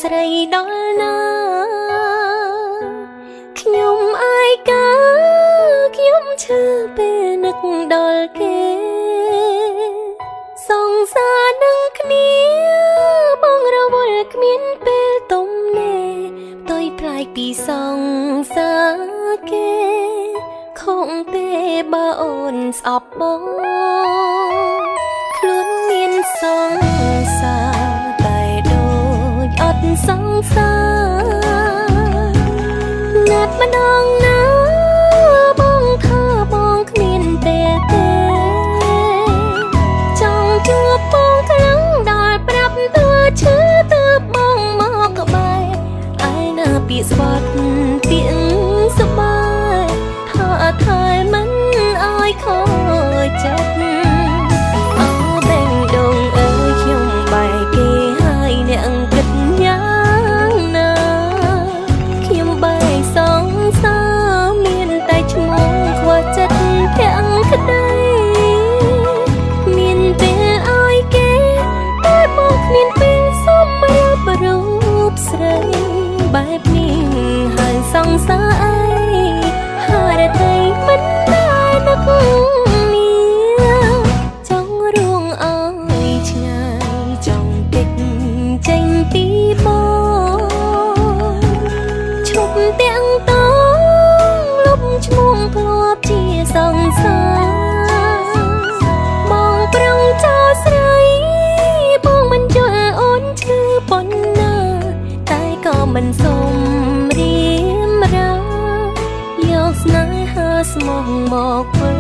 ស្រីដល់ណាខ្ញុំអាយកាខ្ញុំឈឺពេលនឹកដល់គេសង្សារនឹងគ្នាបងរវល់គ្មានពេលទំនេរផ្ទុយប្លែកពីសង្សារគេខំទេបើអូនស្អប់បងខ្លួនមានសង្សារតែដូចអត់សង្សារណាត់ម្ដងណាបងថាបងគ្មានពេលទេចង់ជួបបងខ្លាំងដល់ប្រាប់តើឈឺតើបងមកក្បែរឯណាពាក្យស្វាត់ពាក្យសប្បាយថាថែមិនឲ្យខូចចិត្តអូបេងដូងអើយខ្ញុំបែកគេហើយអ្នកគិតយ៉ាងណាខ្ញុំបែកសងសារមានតែឈ្មោះខ្វះចិត្តភាំងក្តីមានពេលឲ្យគេតែបងគ្មានពេលសម្រាប់រូបស្រីបែបនេះហើយសង្សារអីហើយតែមិនដែរនឹកនេះចង់រួងអើយឆ្ងាយចង់គេចចេញពីបងឈប់ទាំងតងលុបឈ្មោះធ្លាប់ជាសង្សារបងប្រឹងចោលស្រីបងមិនយល់អូនឈឺប៉ុណ្ណាតែក៏មិនសុំរៀមរាយកស្នេហាស្មោះមកវិញ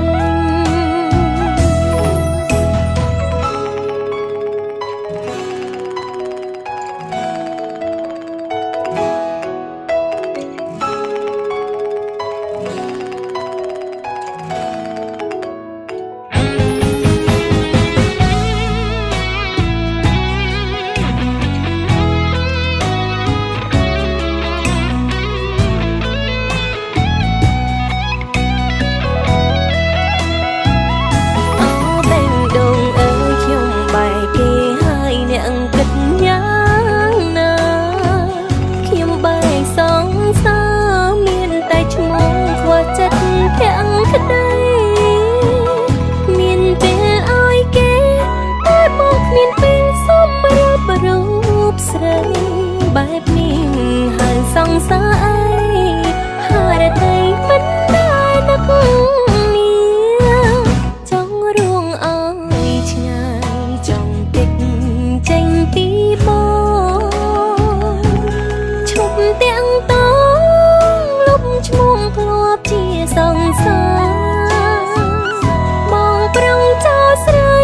បែបនេះហើយសង្សារអីហើយតែមិនដែរនឹកនេះចង់រួងអើយឆ្ងាយចង់គេចចេញពីបងឈប់ទាំងតងលុបឈ្មោះធ្លាប់ជាសង្សារបងប្រឹងចោលស្រី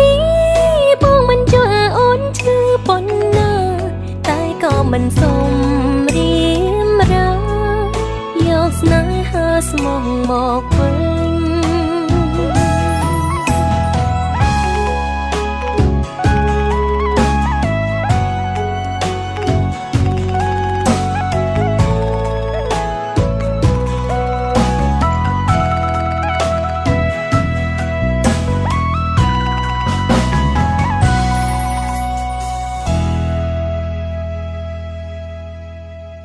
បងមិនយល់អូនឈឺប៉ុណ្ណាតែក៏មិនសុំរៀមរាយកស្នេហាស្មោះមកវិញ